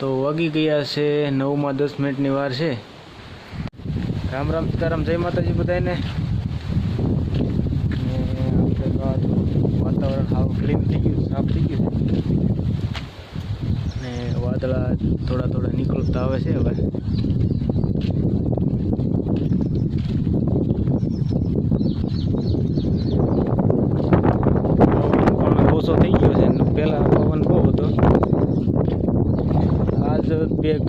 તો વાગી ગયા છે 9:10 વાર છે। રામ રામ સીતારામ, જય માતાજી બધાને। વાતાવરણ હાવ ક્લીન થઈ ગયું, સાફ થઈ ગયું છે અને વાદળા થોડા થોડા નીકળતા આવે છે હવે। પણ ઓછો થઈ ગયો છે, પહેલાં પવન બહુ હતો, આજ બેગ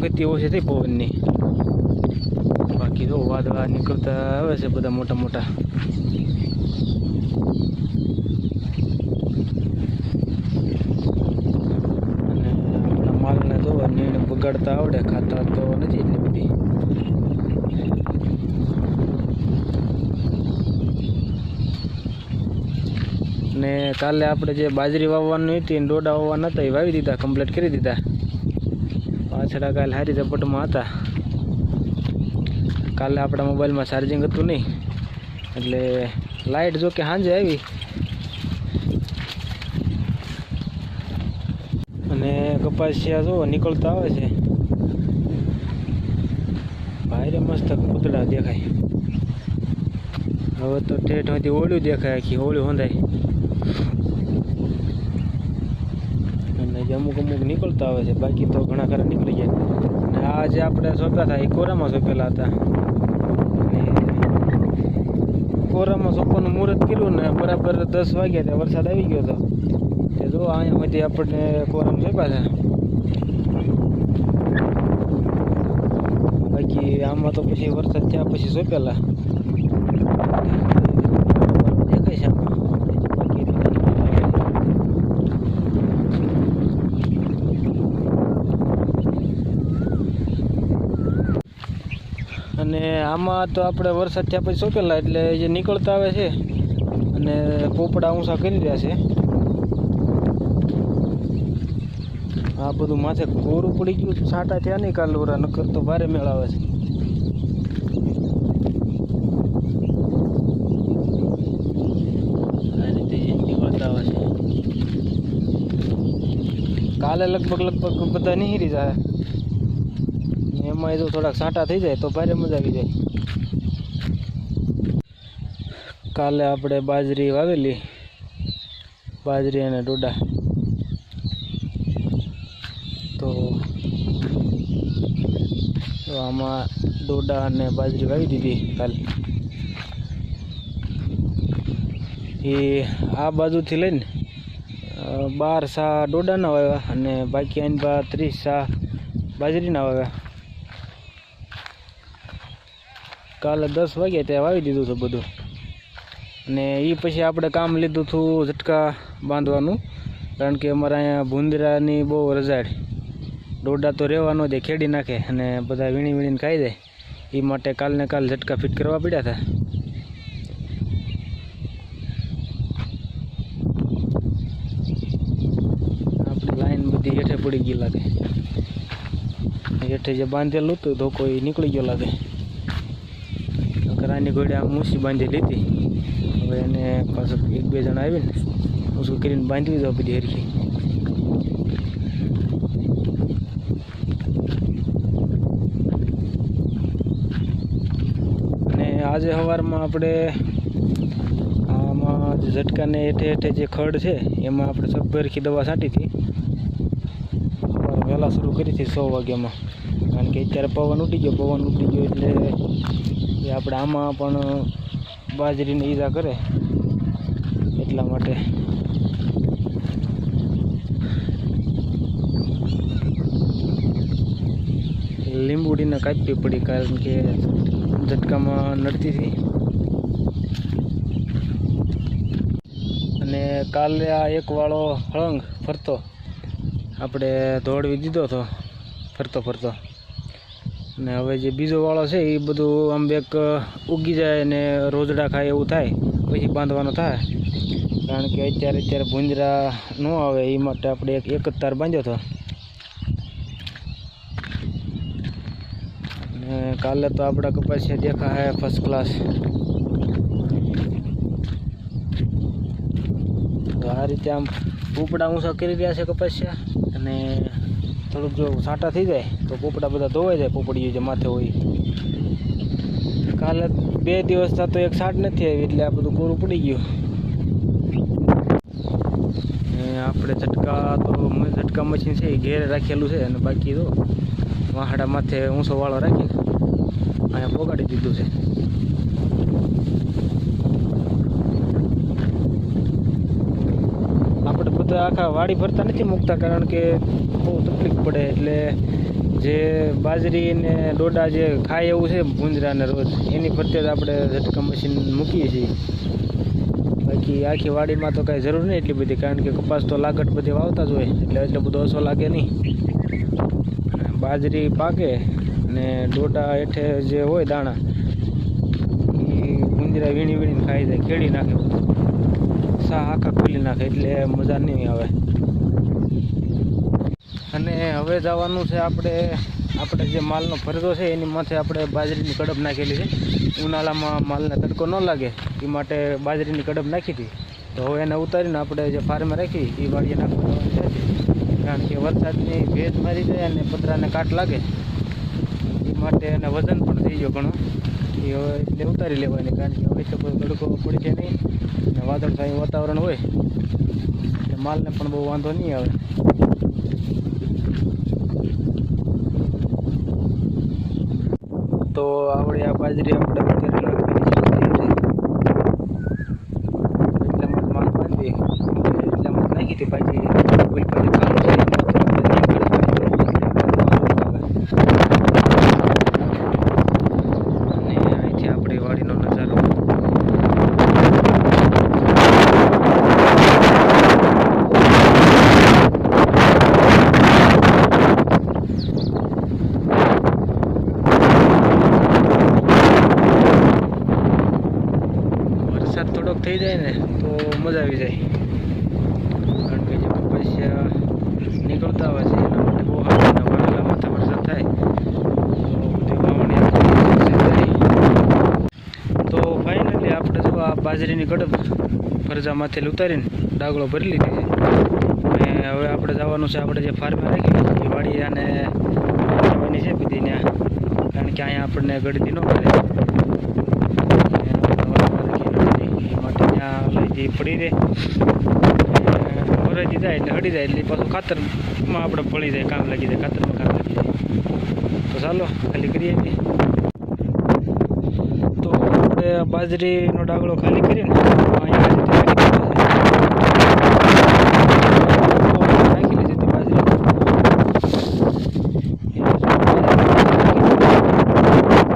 ગતિ ઓછી થઈ પવનની। બાકી તો વાદળા નીકળતા આવે છે બધા મોટા મોટા। અને આપણા માલને તો નીણ બગાડતા આવડે, ખાતા તો નથી એટલી બધી। ને કાલે આપણે જે બાજરી વાવવાની હતી ને ડોડા વાવવાના હતા એ વાવી દીધા, કમ્પ્લીટ કરી દીધા। પાછળ કાલે સારી ઝપટમાં હતા। કાલે આપણા મોબાઈલમાં ચાર્જિંગ હતું નહીં એટલે લાઇટ જો કે સાંજે આવી અને કપાસિયા જો નીકળતા આવે છે, ભારે મસ્ત કૂતરા દેખાય। હવે તો ઠેઠમાંથી ઓળ્યું દેખાય, આખી ઓળ્યું હોંધાય અને અમુક અમુક નીકળતા આવે છે, બાકી તો ઘણા ખરા નીકળી ગયા। અને આ જે આપણે સોંપ્યા હતા એ કોરામાં સોંપેલા હતા। કોરામાં સોંપવાનું મુહૂર્ત કર્યું ને બરાબર 10 વાગ્યા ત્યાં વરસાદ આવી ગયો હતો। તે જો અહીંયામાંથી આપણને કોરામાં સોંપ્યા છે, બાકી આમાં તો પછી વરસાદ થયા પછી સોંપેલા દેખાય છે આમાં। અને આમાં તો આપણે વરસાદ થયા પછી સોંપેલા એટલે જે નીકળતા આવે છે અને પોપડા ઊંચા કરી રહ્યા છે। આ બધું માથે કોરું પડી ગયું, છાંટા થયા નહીં કાલ ઓરા, નકર તો ભારે મેળ આવે છે। આ રીતે નીકળતા આવે છે। કાલે લગભગ બધા નીહરી જાય, એમાં જો થોડાક છાંટા થઈ જાય તો ભારે મજા આવી જાય। કાલે આપણે બાજરી વાવેલી, બાજરી અને ડોડા, તો આમાં ડોડા અને બાજરી વાવી દીધી કાલે। એ આ બાજુથી લઈને 12 સા ડોડાના વાવ્યા અને બાકી આની 30 સા બાજરીના વાવ્યા। કાલે 10 વાગ્યા ત્યાં વાવી દીધું હતું બધું। અને એ પછી આપણે કામ લીધું હતું ઝટકા બાંધવાનું, કારણ કે અમારા અહીંયા ભૂંદરાની બહુ રજાડ, ડોડા તો રહેવા ન દે, ખેડી નાખે અને બધા વીણી વીણીને ખાઈ જાય, એ માટે કાલને કાલ ઝટકા ફિટ કરવા પડ્યા હતા। આપણી લાઈન બધી હેઠે પડી ગઈ લાગે, હેઠે જે બાંધેલું હતું ધોકો એ નીકળી ગયો લાગે। આની ઘોડે આમ ઊંચી બાંધી લીધી, હવે એને પાછું 1-2 જણા આવીને ઊંચું કરીને બાંધી દીધો બધી હરખી। અને આજે સવારમાં આપણે આમાં ઝટકાને હેઠે હેઠે જે ખડ છે એમાં આપણે સબભરખી દવા છાંટી હતી, વહેલા શરૂ કરી હતી 100 વાગ્યામાં, કારણ કે અત્યારે પવન ઉડી ગયો એટલે એ આપણે આમાં પણ બાજરીને ઈજા કરે એટલા માટે। લીંબુડીને કાપવી પડી, કારણ કે ઝટકામાં નડતી હતી। અને કાલે આ એક વાળો હળંગ ફરતો આપણે દોડવી દીધો હતો ફરતો, ને હવે જે બીજો વાળો છે એ બધું આમ બેક ઉગી જાય ને રોજડા ખાય એવું થાય પછી બાંધવાનો થાય, કારણ કે અત્યારે ભૂંજરા ન આવે એ માટે આપણે એક જ તાર બાંધ્યો હતો। ને કાલે તો આપણા કપાસિયા દેખાય ફર્સ્ટ ક્લાસ। તો આ રીતે આમ ઉપડા ઊંચા કરી રહ્યા છે કપાસિયા, અને થોડુંક જો છાંટા થઈ જાય તો પોપડા બધા ધોવાઈ જાય, પોપડીઓ જે માથે હોય. કાલે 2 દિવસ તો એક છાંટ નથી આવી એટલે આ બધું કોરું પડી ગયું. આપણે ઝટકા મશીન છે એ ઘેરે રાખેલું છે અને બાકી તો વાહડા માથે ઊંચો વાળો રાખીને અહીંયા પોગાડી દીધું છે. આપણે બધા આખા વાડી ભરતા નથી મૂકતા, કારણ કે બહુ તકલીફ પડે. એટલે જે બાજરી ને ડોડા જે ખાય એવું છે ભૂંજરાને રોજ, એની ફરતે જ આપણે ઝટકા મશીન મૂકીએ છીએ. બાકી આખી વાડીમાં તો કાંઈ જરૂર નહીં એટલી બધી, કારણ કે કપાસ તો લાગટ બધી વાવતા જ હોય એટલે એટલો બધો ઓછો લાગે નહીં. બાજરી પાકે ને ડોડા હેઠે જે હોય દાણા એ ભૂંજરા વીણીને ખાઈ જાય, ખેડી નાખે બધું, સા આખા ખોલી નાખે એટલે મજા નહીં આવે. અને હવે જવાનું છે આપણે જે માલનો ફરજો છે એની માથે આપણે બાજરીની કડબ નાખેલી છે. ઉનાળામાં માલને તડકો ન લાગે એ માટે બાજરીની કડબ નાખી હતી. તો હવે એને ઉતારીને આપણે જે ફાર્મે રાખી એ વાડીએ નાખવાનું છે, કારણ કે વરસાદની ભેજ મારી જાય અને પતરાને કાટ લાગે એ માટે એને વજન પણ થઈ ગયો ઘણો. એ હવે એટલે ઉતારી લેવાની, કારણ કે હવે તો બધો તડકો પડી છે નહીં અને વાદળછાયું વાતાવરણ હોય એટલે માલને પણ બહુ વાંધો નહીં આવે. તો આવડે આ બાજરી આપણે એટલામાં માલ બાંધી એટલામાં નાખી હતી. પાછી અને અહીંથી આપણી વાડીનો નજારો. થોડોક થઈ જાય ને તો મજા આવી જાય, કારણ કે જે કપાસિયા નીકળતા હોય છે એના માટે બહુ સારું. વાવેલા માથે વરસાદ થાય તો બધી વાવણી તો ફાઇનલી આપણે જો આ બાજરીની કડબ ફરજામાંથી ઉતારીને ડાગલો ભરી લીધી છે. અને હવે આપણે જવાનું છે આપણે જે ફાર્મે રાખી એ વાડી અને જવાની છે બધી ત્યાં, કારણ કે અહીંયા આપણને ગળદી ન મળે લઈ પડી રહે, ભરાઈ જાય એટલે હળી જાય એટલે પાછું ખાતરમાં આપણે પડી જાય, કામ લાગી જાય, ખાતરમાં કામ લાગી જાય. તો ચાલો ખાલી કરીએ. તો આપણે બાજરીનો ડાગલો ખાલી કરીને અહીંયા નાખી લીધી હતી બાજરી.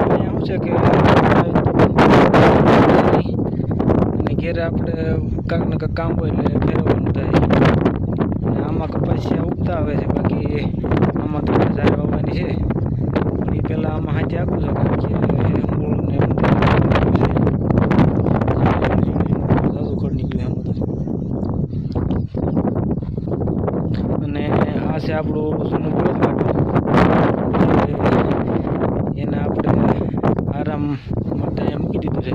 અહીંયા શું છે કે ઘેરે આપણે કાંક ને કાંક કામ હોય એટલે ફેરવવાનું થાય. આમાં કપાસિયા ઉગતા આવે છે, બાકી આમાં તો જ્યારે વાવવાની છે એ પહેલાં આમાં હાથે આપું છું, કારણ કે મૂળને સાદું ખડ નીકળ્યું આમાં તો. અને આ છે આપણું જૂનું બળદ કાઢું, એને આપણે આરામ માટે અહીંયા મૂકી દીધું છે.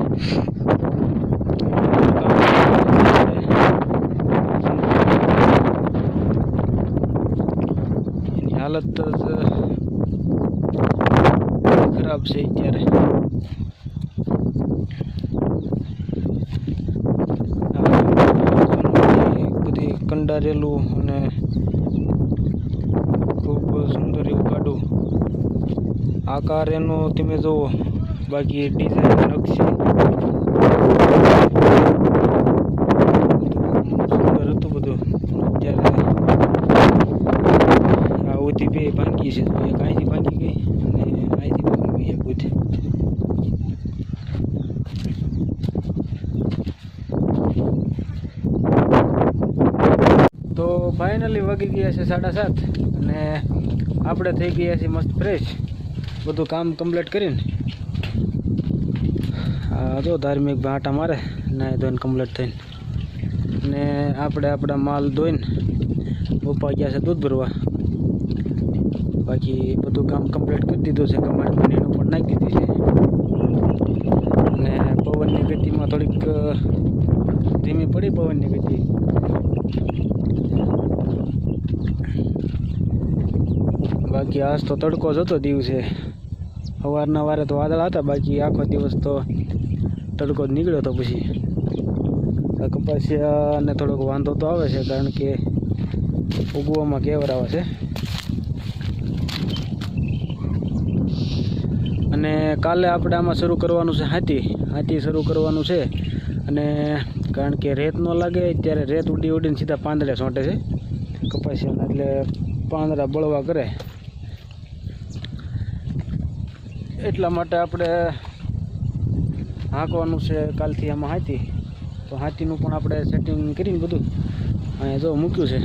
હાલત ખરાબ છે અત્યારે. બધી કંડારેલું અને ખૂબ સુંદર એવું કાઢું આકાર એનો તમે જુઓ, બાકી ડિઝાઇન નકશી સુંદર હતું બધું. અત્યારે આ ઉધી બે ભાંગી છે, તો એક અહીંથી ભાંગી ગઈ અને અહીંથી ભાંગી ગઈ એક ઉધી. તો ફાઇનલી વાગી ગયા છે 7:30 અને આપણે થઈ ગયા છીએ મસ્ત ફ્રેશ, બધું કામ કમ્પ્લીટ કરીને. જો ધાર્મિક આટા મારે નાહી ધોઈને કમ્પ્લીટ થઈને, ને આપણે આપણા માલ ધોઈને પપ્પા ગયા છે દૂધ ભરવા. બાકી બધું કામ કમ્પ્લીટ કરી દીધું છે, કમાડ પાણીનું પણ નાખી દીધી છે. અને પવનની ગતિમાં થોડીક ધીમી પડી પવનની ગતિ. બાકી આજ તો તડકો જ હતો દિવસે. સવારના વારે તો વાદળ હતા, બાકી આખો દિવસ તો તડકો જ નીકળ્યો હતો. પછી આ કપાસિયાને થોડોક વાંધો તો આવે છે, કારણ કે ઉગવામાં કેવર આવે છે. અને કાલે આપણે આમાં શરૂ કરવાનું છે હાથી શરૂ કરવાનું છે. અને કારણ કે રેત ન લાગે ત્યારે રેત ઉડીને સીધા પાંદડે છોંટે છે કપાસિયાના, એટલે પાંદડા બળવા કરે. એટલા માટે આપણે હાંકવાનું છે કાલથી આમાં હાથી. તો હાથીનું પણ આપણે સેટિંગ કરીને બધું અહીંયા જો મૂક્યું છે.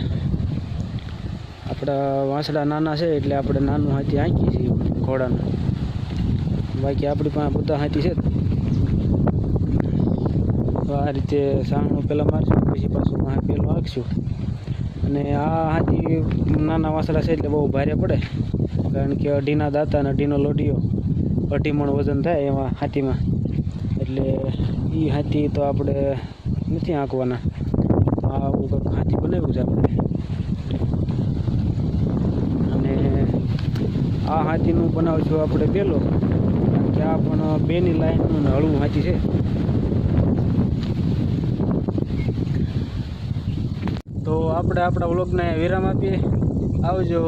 આપણા વાંસડા નાના છે એટલે આપણે નાનું હાથી હાંકીએ છીએ ઘોડાનું. બાકી આપણી પાસે બધા હાથી છે. તો આ રીતે સાણું પહેલાં મારશું, પછી પાછું પેલું હાંકશું. અને આ હાથી નાના વાંસડા છે એટલે બહુ ભારે પડે, કારણ કે અઢીના દાંતા અને અઢીનો લોઢીઓ, 2.5 મણ વજન થાય એમાં હાથીમાં. એટલે એ હાથી તો આપણે નથી હાંકવાના. આવું કંઈક હાથી બનાવ્યું છે આપણે. અને આ હાથીનું બનાવશું આપણે પેલો, કારણ કે આ પણ 2ની લાઈનનું હળવું હાથી છે. તો આપણે આપણા વ્લોગને વિરામ આપીએ. આવજો.